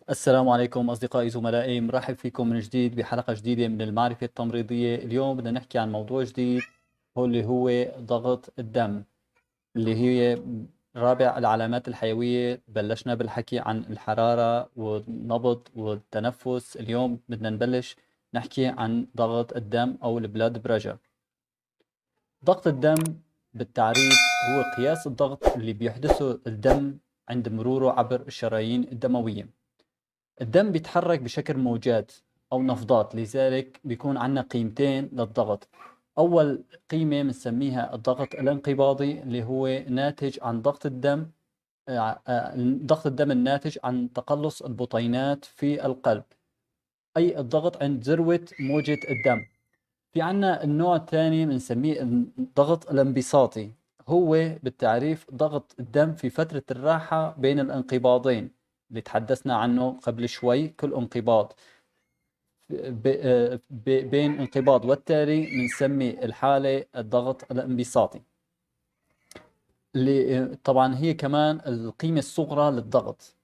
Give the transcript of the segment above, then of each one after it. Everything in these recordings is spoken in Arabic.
السلام عليكم أصدقائي زملائي، مرحب فيكم من جديد بحلقة جديدة من المعرفة التمريضية. اليوم بدنا نحكي عن موضوع جديد هو ضغط الدم، اللي هي رابع العلامات الحيوية. بلشنا بالحكي عن الحرارة والنبض والتنفس. اليوم بدنا نبلش نحكي عن ضغط الدم أو البلاد بريشر. ضغط الدم بالتعريف هو قياس الضغط اللي بيحدثه الدم عند مروره عبر الشرايين الدموية. الدم بيتحرك بشكل موجات أو نفضات، لذلك بيكون عندنا قيمتين للضغط. أول قيمة بنسميها الضغط الانقباضي، اللي هو ناتج عن ضغط الدم ضغط الدم الناتج عن تقلص البطينات في القلب، أي الضغط عند ذروة موجة الدم. في عنا النوع الثاني بنسميه الضغط الانبساطي، هو بالتعريف ضغط الدم في فترة الراحة بين الانقباضين اللي تحدثنا عنه قبل شوي. كل انقباض بين انقباض والتالي بنسمي الحالة الضغط الانبساطي، اللي طبعا هي كمان القيمة الصغرى للضغط.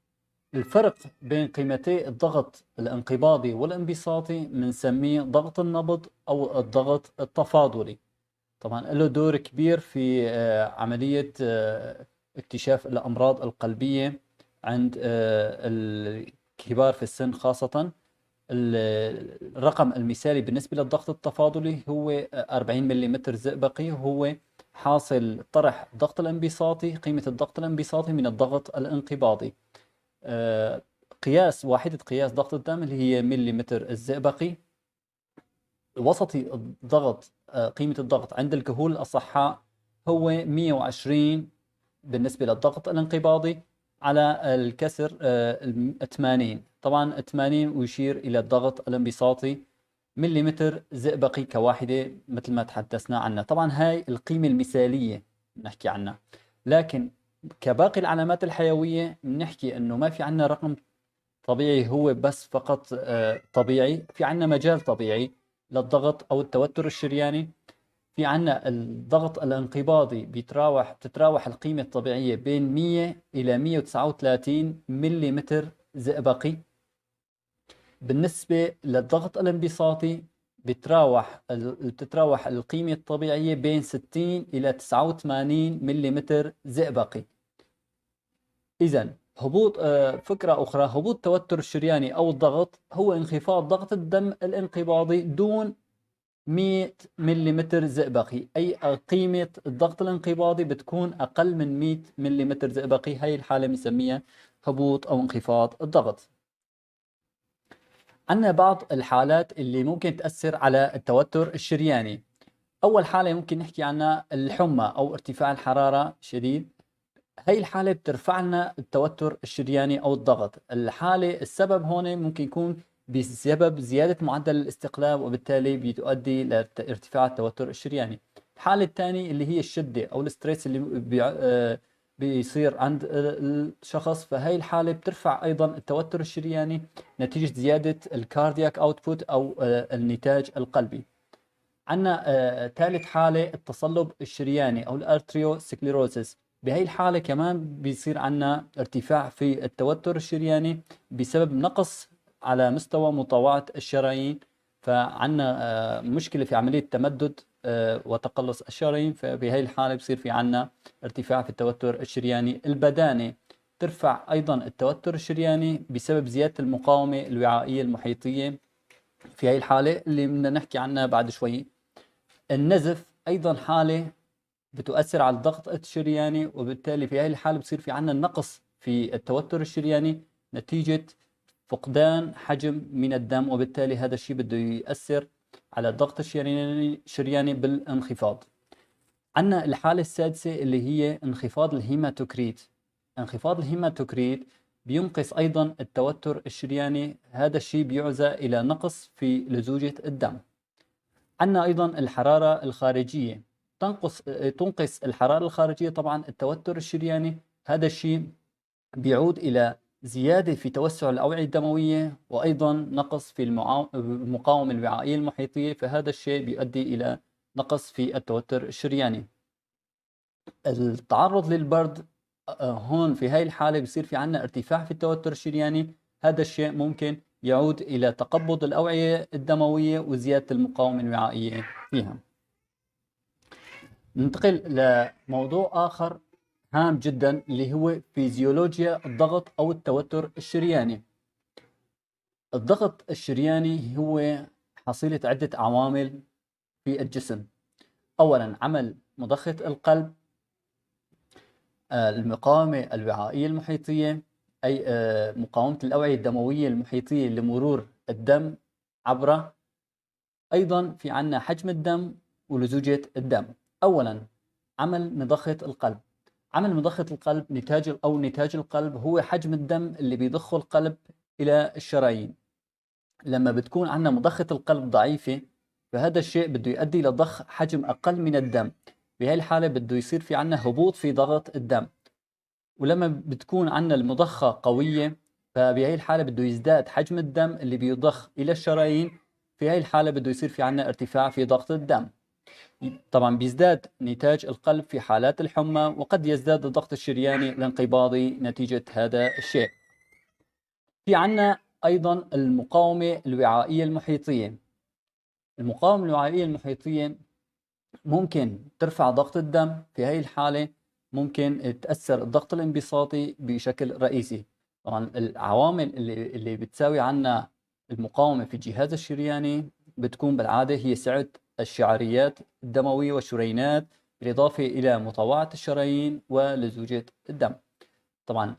الفرق بين قيمتي الضغط الانقباضي والانبساطي بنسميه ضغط النبض أو الضغط التفاضلي. طبعا له دور كبير في عملية اكتشاف الأمراض القلبية عند الكبار في السن خاصة. الرقم المثالي بالنسبة للضغط التفاضلي هو 40 ملم زئبقي، هو حاصل طرح الضغط الانبساطي، قيمة الضغط الانبساطي من الضغط الانقباضي. آه، وحدة قياس ضغط الدم اللي هي مليمتر الزئبقي. وسطي الضغط، قيمة الضغط عند الكهول الأصحاء هو 120 بالنسبة للضغط الانقباضي على الكسر 80. طبعا 80 يشير إلى الضغط الانبساطي مليمتر زئبقي كواحدة مثل ما تحدثنا عنها. طبعا هاي القيمة المثالية نحكي عنها، لكن كباقي العلامات الحيوية بنحكي انه ما في عنا رقم طبيعي هو بس فقط طبيعي. في عنا مجال طبيعي للضغط او التوتر الشرياني. في عنا الضغط الانقباضي بتتراوح القيمة الطبيعية بين 100 إلى 139 ملم زئبقي. بالنسبة للضغط الانبساطي بتتراوح القيمة الطبيعية بين 60 إلى 89 ملم زئبقي. إذا فكرة أخرى، هبوط التوتر الشرياني أو الضغط هو انخفاض ضغط الدم الانقباضي دون 100 ملم زئبقي، أي قيمة الضغط الانقباضي بتكون أقل من 100 ملم زئبقي. هاي الحالة بنسميها هبوط أو انخفاض الضغط. عندنا بعض الحالات اللي ممكن تأثر على التوتر الشرياني. أول حالة ممكن نحكي عنها الحمى أو ارتفاع الحرارة شديد. هاي الحالة بترفع لنا التوتر الشرياني أو الضغط. السبب هون ممكن يكون بسبب زيادة معدل الاستقلاب، وبالتالي بتؤدي لارتفاع التوتر الشرياني. الحالة الثانية اللي هي الشدة أو الستريس اللي بيصير عند الشخص، فهي الحالة بترفع أيضا التوتر الشرياني نتيجة زيادة الكاردياك أوتبوت أو النتاج القلبي. عندنا ثالث حالة التصلب الشرياني أو الارتريو سكليروسيس. بهي الحالة كمان بيصير عندنا ارتفاع في التوتر الشرياني بسبب نقص على مستوى مطاوعة الشرايين. فعندنا مشكلة في عملية تمدد وتقلص الشرايين. فبهي الحالة بصير في عندنا ارتفاع في التوتر الشرياني. البدانة ترفع أيضا التوتر الشرياني بسبب زيادة المقاومة الوعائية المحيطية، في هي الحالة اللي بدنا نحكي عنها بعد شوي. النزف أيضا حالة بتؤثر على الضغط الشرياني، وبالتالي في هذه الحالة بصير في عندنا نقص في التوتر الشرياني نتيجة فقدان حجم من الدم، وبالتالي هذا الشيء بده يؤثر على الضغط الشرياني بالانخفاض. عندنا الحالة السادسة اللي هي انخفاض الهيماتوكريت. انخفاض الهيماتوكريت بينقص أيضا التوتر الشرياني. هذا الشيء بيعزى إلى نقص في لزوجة الدم. عندنا أيضا الحرارة الخارجية. تنقص الحرارة الخارجية طبعا التوتر الشرياني. هذا الشيء بيعود إلى زيادة في توسع الأوعية الدموية، وأيضا نقص في المقاومة الوعائية المحيطية. فهذا الشيء بيؤدي إلى نقص في التوتر الشرياني. التعرض للبرد، هون في هاي الحالة بصير في عنا ارتفاع في التوتر الشرياني. هذا الشيء ممكن يعود إلى تقبض الأوعية الدموية وزيادة المقاومة الوعائية فيها. ننتقل لموضوع آخر هام جدا اللي هو فيزيولوجيا الضغط أو التوتر الشرياني. الضغط الشرياني هو حصيلة عدة عوامل في الجسم. أولا عمل مضخة القلب، المقاومة الوعائية المحيطية، أي مقاومة الأوعية الدموية المحيطية لمرور الدم عبره. أيضا في عنا حجم الدم ولزوجة الدم. أولا عمل مضخة القلب. عمل مضخة القلب نتاج القلب هو حجم الدم اللي بيضخه القلب إلى الشرايين. لما بتكون عندنا مضخة القلب ضعيفة فهذا الشيء بده يؤدي إلى ضخ حجم أقل من الدم. بهي الحالة بده يصير في عنا هبوط في ضغط الدم. ولما بتكون عنا المضخة قوية فبهي الحالة بده يزداد حجم الدم اللي بيضخ إلى الشرايين. في هاي الحالة بده يصير في عنا ارتفاع في ضغط الدم. طبعا بيزداد نتاج القلب في حالات الحمى، وقد يزداد الضغط الشرياني الانقباضي نتيجة هذا الشيء. في عنا أيضا المقاومة الوعائية المحيطية. المقاومة الوعائية المحيطية ممكن ترفع ضغط الدم. في هذه الحالة ممكن تأثر الضغط الانبساطي بشكل رئيسي. طبعا العوامل اللي بتساوي عنا المقاومة في الجهاز الشرياني بتكون بالعادة هي سعة الشعريات الدموية والشريانات، بالإضافة إلى مطاوعة الشرايين ولزوجة الدم. طبعا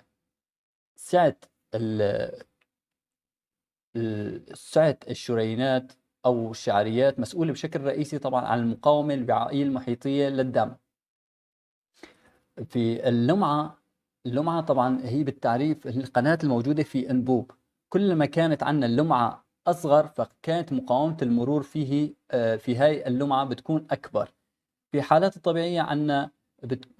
سعة سعة الشريانات أو الشعريات مسؤولة بشكل رئيسي طبعا عن المقاومة الوعائية المحيطية للدم. في اللمعة طبعا هي بالتعريف القناة الموجودة في أنبوب. كلما كانت عندنا اللمعة أصغر فكانت مقاومة المرور في هاي اللمعة بتكون أكبر. في حالات الطبيعية عندنا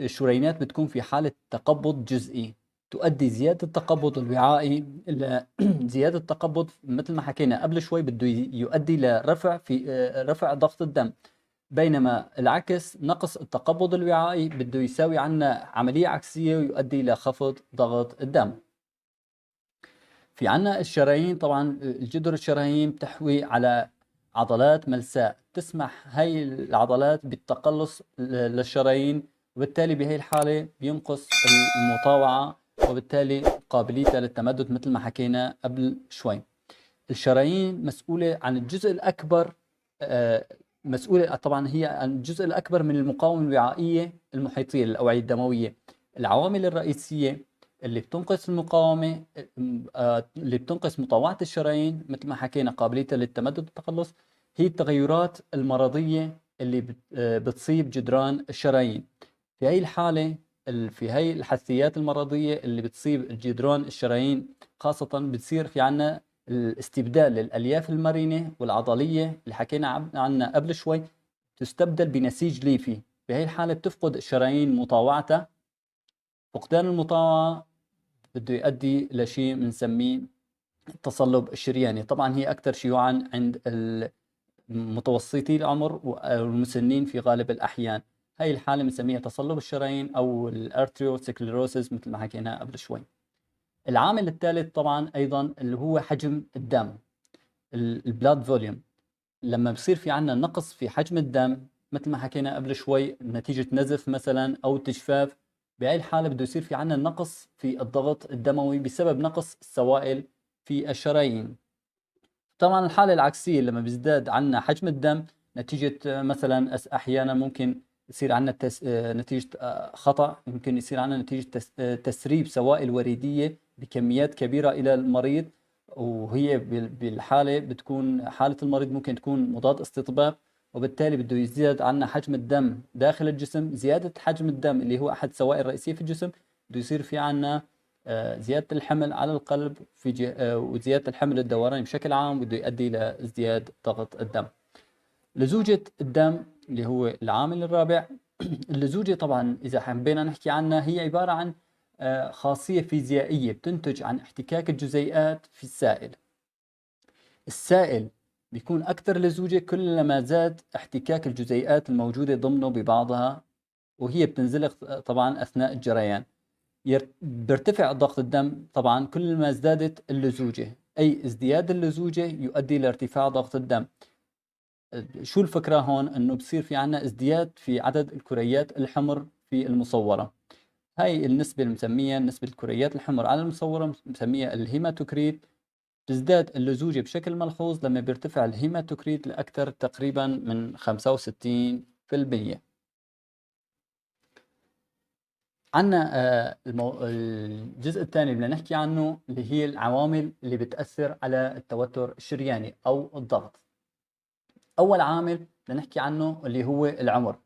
الشريانات بتكون في حالة تقبض جزئي، تؤدي زيادة التقبض الوعائي إلى زيادة التقبض مثل ما حكينا قبل شوي بده يؤدي لرفع في رفع ضغط الدم. بينما العكس نقص التقبض الوعائي بده يساوي عنا عملية عكسية ويؤدي إلى خفض ضغط الدم. في عنا الشرايين. طبعا الجدر الشرايين تحوي على عضلات ملساء تسمح هاي العضلات بالتقلص للشرايين، وبالتالي بهي الحالة بينقص المطاوعة وبالتالي قابليتها للتمدد مثل ما حكينا قبل شوي. الشرايين مسؤولة عن الجزء الأكبر مسؤولة طبعا هي عن الجزء الأكبر من المقاومة الوعائية المحيطية للأوعية الدموية. العوامل الرئيسية اللي بتنقص المقاومة اللي بتنقص مطاوعة الشرايين مثل ما حكينا قابليتها للتمدد والتقلص هي التغيرات المرضية اللي بتصيب جدران الشرايين. في هاي الحالة في هاي الحساسيات المرضية اللي بتصيب جدران الشرايين خاصة بتصير في عنا الاستبدال للألياف المرنة والعضلية اللي حكينا عنها قبل شوي تستبدل بنسيج ليفي. في هاي الحالة بتفقد الشرايين مطاوعتها. فقدان المطاوعة بده يؤدي لشيء بنسميه التصلب الشرياني. طبعا هي أكثر شيوعا عند متوسطي العمر والمسنين في غالب الأحيان. هاي الحالة بنسميها تصلب الشرايين أو الارتريوسكليروسيس مثل ما حكينا قبل شوي. العامل الثالث طبعا أيضا اللي هو حجم الدم، البلاد فوليوم. لما بصير في عنا نقص في حجم الدم مثل ما حكينا قبل شوي نتيجة نزف مثلا أو تجفاف، بهاي الحالة بده يصير في عنا نقص في الضغط الدموي بسبب نقص السوائل في الشرايين. طبعا الحالة العكسية لما بيزداد عنا حجم الدم نتيجة مثلا أحيانا ممكن يصير عنا نتيجة خطأ، ممكن يصير عنا نتيجة تسريب سوائل وريدية بكميات كبيرة إلى المريض. وهي بالحالة بتكون حالة المريض ممكن تكون مضاد استطباب، وبالتالي بده يزيد عنا حجم الدم داخل الجسم. زيادة حجم الدم اللي هو أحد السوائل الرئيسية في الجسم بده يصير في عنا زيادة الحمل على القلب وزيادة الحمل الدوراني بشكل عام بده يؤدي إلى ازدياد ضغط الدم. لزوجة الدم اللي هو العامل الرابع. اللزوجة طبعا إذا حبينا نحكي عنها هي عبارة عن خاصية فيزيائية بتنتج عن احتكاك الجزيئات في السائل. السائل بيكون أكثر لزوجة كلما زاد احتكاك الجزيئات الموجودة ضمنه ببعضها، وهي بتنزلق طبعا أثناء الجريان. بيرتفع ضغط الدم طبعا كل ما ازدادت اللزوجة، أي ازدياد اللزوجة يؤدي لارتفاع ضغط الدم. شو الفكرة هون؟ أنه بصير في عنا ازدياد في عدد الكريات الحمر في المصورة. هاي النسبة اللي مسميها نسبة الكريات الحمر على المصورة مسميها الهيماتوكريت. تزداد اللزوجة بشكل ملحوظ لما بيرتفع الهيماتوكريت لأكثر تقريبا من 65%. عنا الجزء الثاني اللي بدنا نحكي عنه اللي هي العوامل اللي بتأثر على التوتر الشرياني أو الضغط. أول عامل بدنا نحكي عنه اللي هو العمر.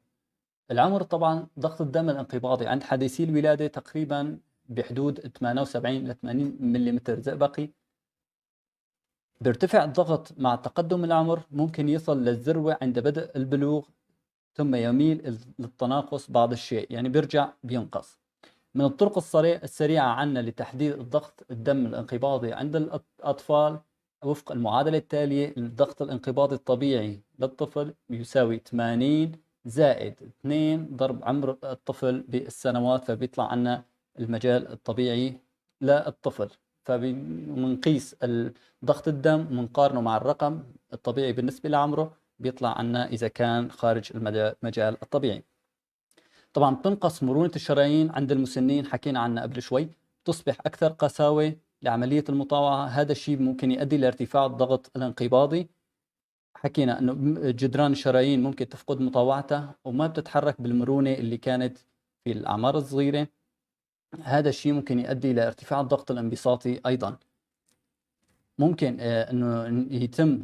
العمر طبعا ضغط الدم الانقباضي عند حديثي الولادة تقريبا بحدود 78 ل 80 ملم زئبقي. بيرتفع الضغط مع تقدم العمر، ممكن يصل للذروة عند بدء البلوغ ثم يميل للتناقص بعض الشيء، يعني بيرجع بينقص. من الطرق السريعة عنا لتحديد الضغط الدم الانقباضي عند الأطفال وفق المعادلة التالية: الضغط الانقباضي الطبيعي للطفل يساوي 80 زائد 2 ضرب عمر الطفل بالسنوات، فبيطلع عنا المجال الطبيعي للطفل. فبنقيس ضغط الدم ونقارنه مع الرقم الطبيعي بالنسبة لعمره، بيطلع عنا إذا كان خارج المجال الطبيعي. طبعا بتنقص مرونة الشرايين عند المسنين، حكينا عنها قبل شوي، تصبح أكثر قساوة لعملية المطاوعة. هذا الشيء ممكن يؤدي لارتفاع الضغط الانقباضي. حكينا أنه جدران الشرايين ممكن تفقد مطاوعتها وما بتتحرك بالمرونة اللي كانت في الأعمار الصغيرة. هذا الشيء ممكن يؤدي لارتفاع الضغط الانبساطي أيضا. ممكن أنه يتم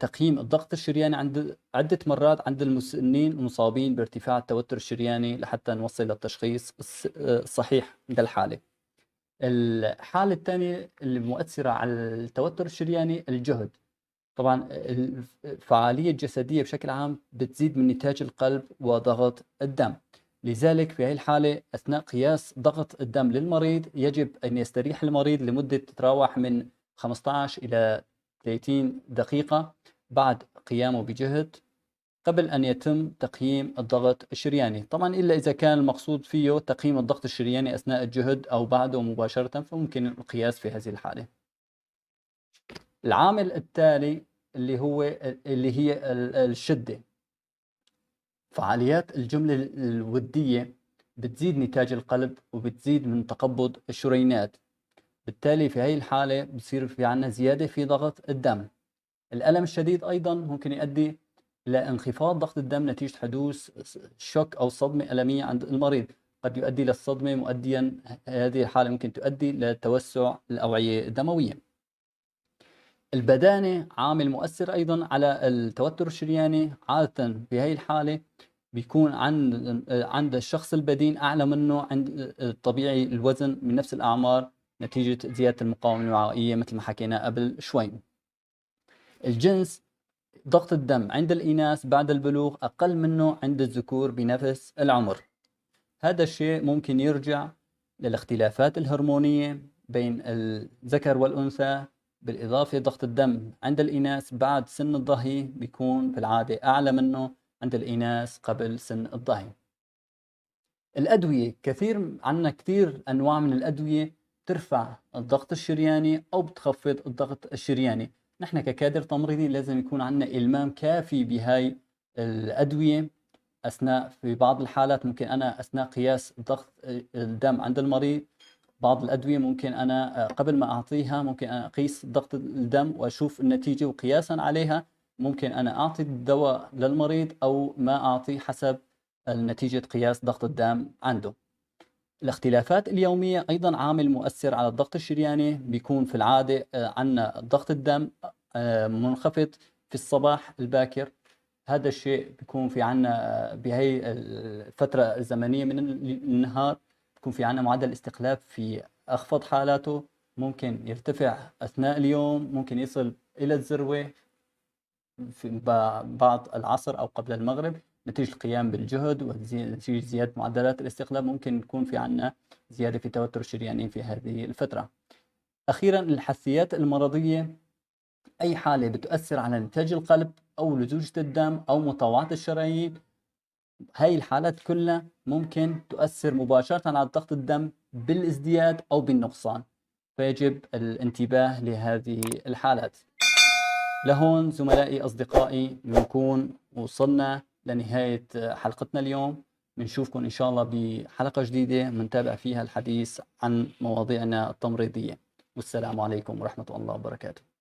تقييم الضغط الشرياني عند عدة مرات عند المسنين المصابين بارتفاع التوتر الشرياني لحتى نوصل للتشخيص الصحيح للحالة. الحالة الثانية اللي مؤثرة على التوتر الشرياني الجهد. طبعا الفعالية الجسدية بشكل عام بتزيد من نتاج القلب وضغط الدم. لذلك في هذه الحالة أثناء قياس ضغط الدم للمريض يجب أن يستريح المريض لمدة تتراوح من 15 إلى 30 دقيقة بعد قيامه بجهد قبل أن يتم تقييم الضغط الشرياني. طبعا إلا إذا كان المقصود فيه تقييم الضغط الشرياني أثناء الجهد أو بعده مباشرة، فممكن القياس في هذه الحالة. العامل التالي اللي هي الشدة. فعاليات الجملة الودية بتزيد نتاج القلب وبتزيد من تقبض الشريانات، بالتالي في هذه الحالة بصير في عنا زيادة في ضغط الدم. الألم الشديد أيضا ممكن يؤدي إلى انخفاض ضغط الدم نتيجة حدوث شوك أو صدمة ألمية عند المريض، قد يؤدي للصدمة مؤديا هذه الحالة ممكن تؤدي لتوسع الأوعية الدموية. البدانة عامل مؤثر أيضا على التوتر الشرياني. عادة في هذه الحالة بيكون عند الشخص البدين أعلى منه عند الطبيعي الوزن من نفس الأعمار نتيجة زيادة المقاومة الوعائية مثل ما حكينا قبل شوي. الجنس، ضغط الدم عند الإناث بعد البلوغ أقل منه عند الذكور بنفس العمر. هذا الشيء ممكن يرجع للاختلافات الهرمونية بين الذكر والأنثى. بالإضافة ضغط الدم عند الإناث بعد سن الضهي بيكون في العادة أعلى منه عند الإناث قبل سن الضهي. الأدوية، كثير أنواع من الأدوية ترفع الضغط الشرياني أو بتخفض الضغط الشرياني. نحن ككادر تمريضي لازم يكون عندنا إلمام كافي بهاي الأدوية. في بعض الحالات ممكن أنا أثناء قياس ضغط الدم عند المريض بعض الأدوية ممكن أنا قبل ما أعطيها ممكن أنا أقيس ضغط الدم وأشوف النتيجة، وقياسا عليها ممكن أنا أعطي الدواء للمريض أو ما أعطي حسب نتيجة قياس ضغط الدم عنده. الاختلافات اليومية أيضا عامل مؤثر على الضغط الشرياني. بيكون في العادة عندنا ضغط الدم منخفض في الصباح الباكر. هذا الشيء بيكون في عنا بهي الفترة الزمنية من النهار بيكون في عنا معدل استقلاب في أخفض حالاته، ممكن يرتفع أثناء اليوم، ممكن يصل إلى الذروة في بعد العصر أو قبل المغرب نتيجة القيام بالجهد ونتيجة زيادة معدلات الاستقلاب. ممكن يكون في عنا زيادة في توتر الشرياني في هذه الفترة. أخيرا الحساسيات المرضية، أي حالة بتؤثر على نتاج القلب أو لزوجة الدم أو مطاوعة الشرايين هاي الحالات كلها ممكن تؤثر مباشرة على ضغط الدم بالازدياد أو بالنقصان، فيجب الانتباه لهذه الحالات. لهون زملائي أصدقائي بنكون وصلنا لنهاية حلقتنا اليوم. بنشوفكم إن شاء الله بحلقة جديدة منتابع فيها الحديث عن مواضيعنا التمريضية، والسلام عليكم ورحمة الله وبركاته.